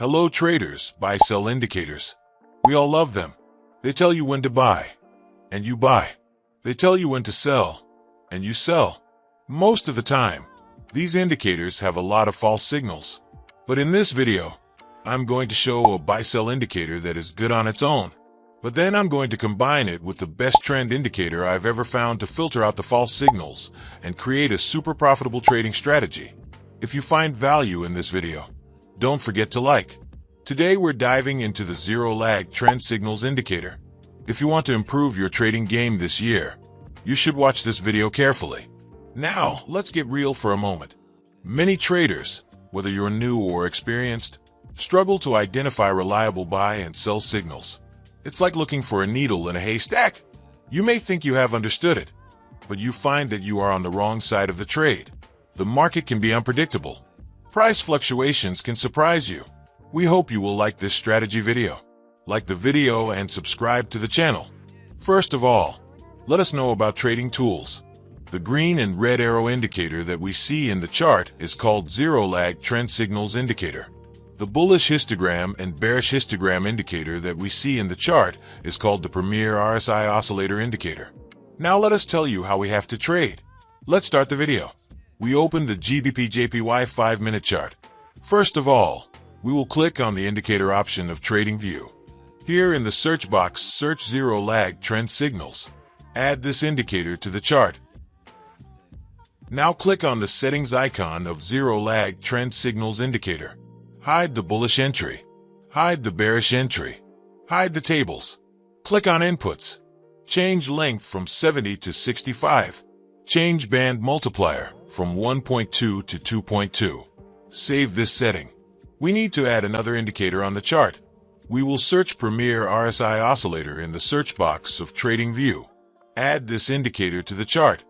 Hello traders, buy-sell indicators. We all love them. They tell you when to buy, and you buy. They tell you when to sell, and you sell. Most of the time, these indicators have a lot of false signals. But in this video, I'm going to show a buy-sell indicator that is good on its own. But then I'm going to combine it with the best trend indicator I've ever found to filter out the false signals and create a super profitable trading strategy. If you find value in this video, don't forget to like. Today we're diving into the zero lag trend signals indicator. If you want to improve your trading game this year, you should watch this video carefully. Now, let's get real for a moment. Many traders, whether you're new or experienced, struggle to identify reliable buy and sell signals. It's like looking for a needle in a haystack. You may think you have understood it, but you find that you are on the wrong side of the trade. The market can be unpredictable. Price fluctuations can surprise you. We hope you will like this strategy video. Like the video and subscribe to the channel. First of all, let us know about trading tools. The green and red arrow indicator that we see in the chart is called zero lag trend signals indicator. The bullish histogram and bearish histogram indicator that we see in the chart is called the Premier RSI oscillator indicator. Now let us tell you how we have to trade. Let's start the video. We open the GBP/JPY 5-minute chart. First of all, we will click on the indicator option of TradingView. Here in the search box, search zero lag trend signals. Add this indicator to the chart. Now click on the settings icon of zero lag trend signals indicator. Hide the bullish entry. Hide the bearish entry. Hide the tables. Click on inputs. Change length from 70 to 65. Change band multiplier from 1.2 to 2.2. Save this setting. We need to add another indicator on the chart. We will search Premier RSI oscillator in the search box of TradingView. Add this indicator to the chart.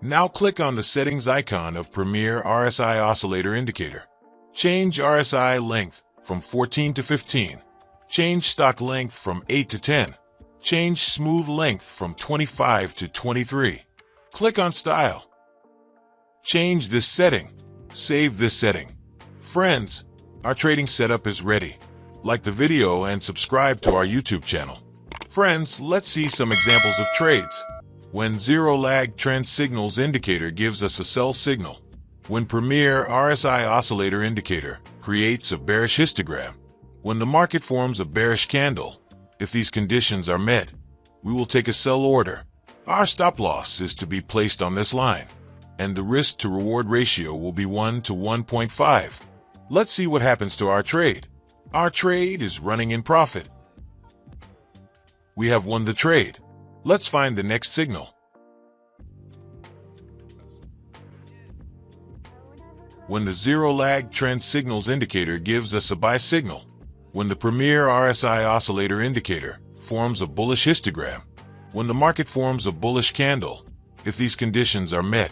Now click on the settings icon of Premier RSI oscillator indicator. Change RSI length from 14 to 15. Change stock length from 8 to 10. Change smooth length from 25 to 23. Click on style. Change this setting. Save this setting. Friends, our trading setup is ready. Like the video and subscribe to our YouTube channel. Friends, let's see some examples of trades. When zero lag trend signals indicator gives us a sell signal. When Premier RSI oscillator indicator creates a bearish histogram. When the market forms a bearish candle. If these conditions are met, we will take a sell order. Our stop loss is to be placed on this line, and the risk to reward ratio will be 1 to 1.5. Let's see what happens to our trade. Our trade is running in profit. We have won the trade. Let's find the next signal. When the zero lag trend signals indicator gives us a buy signal. When the Premier RSI oscillator indicator forms a bullish histogram. When the market forms a bullish candle. If these conditions are met,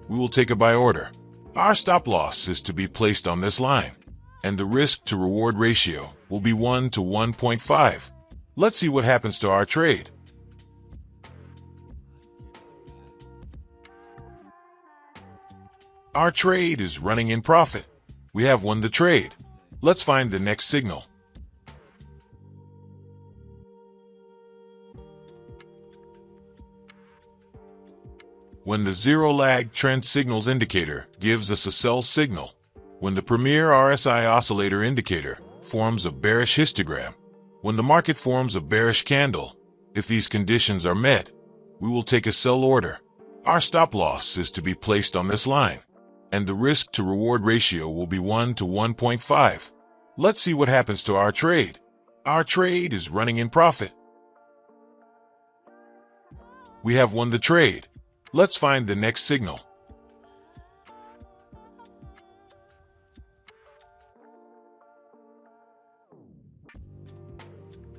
we will take a buy order. Our stop loss is to be placed on this line, and the risk to reward ratio will be 1 to 1.5. Let's see what happens to our trade. Our trade is running in profit. We have won the trade. Let's find the next signal. When the zero lag trend signals indicator gives us a sell signal. When the Premier RSI oscillator indicator forms a bearish histogram. When the market forms a bearish candle. If these conditions are met, we will take a sell order. Our stop loss is to be placed on this line, and the risk to reward ratio will be 1 to 1.5. Let's see what happens to our trade. Our trade is running in profit. We have won the trade. Let's find the next signal.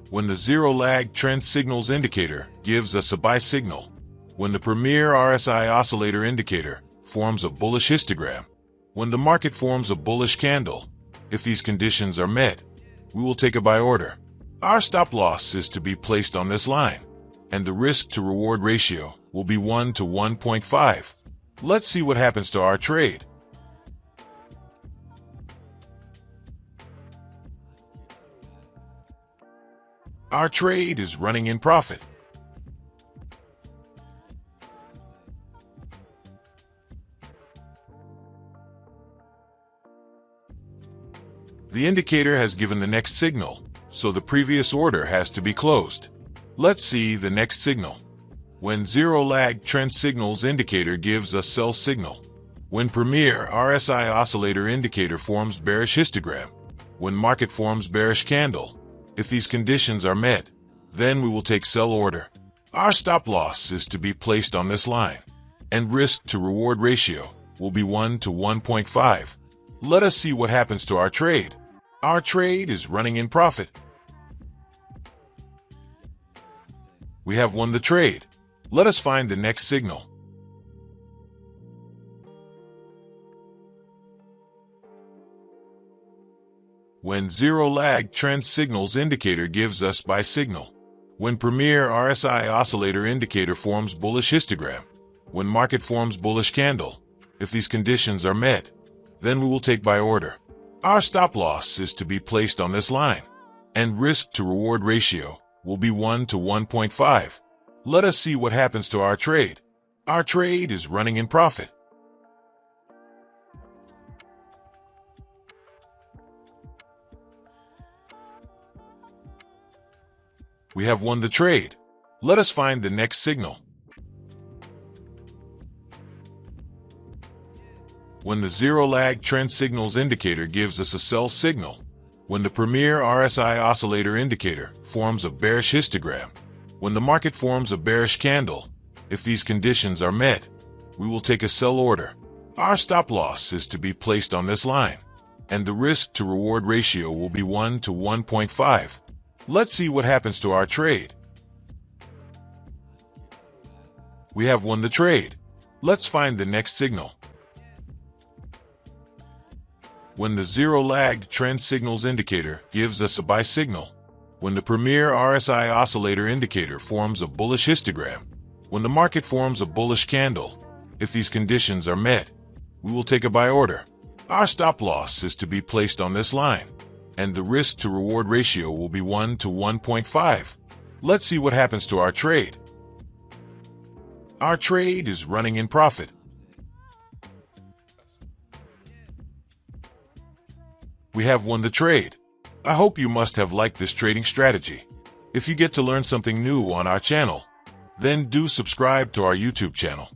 When the zero lag trend signals indicator gives us a buy signal. When the Premier RSI oscillator indicator forms a bullish histogram. When the market forms a bullish candle. If these conditions are met, we will take a buy order. Our stop loss is to be placed on this line, and the risk to reward ratio will be 1 to 1.5. Let's see what happens to our trade. Our trade is running in profit. The indicator has given the next signal, so the previous order has to be closed. Let's see the next signal. When zero lag trend signals indicator gives us sell signal. When premier RSI oscillator indicator forms bearish histogram. When market forms bearish candle. If these conditions are met, then we will take sell order. Our stop loss is to be placed on this line, and risk to reward ratio will be 1 to 1.5. Let us see what happens to our trade. Our trade is running in profit. We have won the trade. Let us find the next signal. When zero lag trend signals indicator gives us buy signal. When premier RSI oscillator indicator forms bullish histogram. When market forms bullish candle. If these conditions are met, then we will take buy order. Our stop loss is to be placed on this line, and risk to reward ratio will be 1 to 1.5. Let us see what happens to our trade. Our trade is running in profit. We have won the trade. Let us find the next signal. When the zero lag trend signals indicator gives us a sell signal. When the premier RSI oscillator indicator forms a bearish histogram. When the market forms a bearish candle. If these conditions are met, we will take a sell order. Our stop loss is to be placed on this line, and the risk to reward ratio will be 1 to 1.5. Let's see what happens to our trade. We have won the trade. Let's find the next signal. When the zero lag trend signals indicator gives us a buy signal. When the premier RSI oscillator indicator forms a bullish histogram. When the market forms a bullish candle. If these conditions are met, we will take a buy order. Our stop loss is to be placed on this line, and the risk to reward ratio will be 1 to 1.5. Let's see what happens to our trade. Our trade is running in profit. We have won the trade. I hope you must have liked this trading strategy. If you get to learn something new on our channel, then do subscribe to our YouTube channel.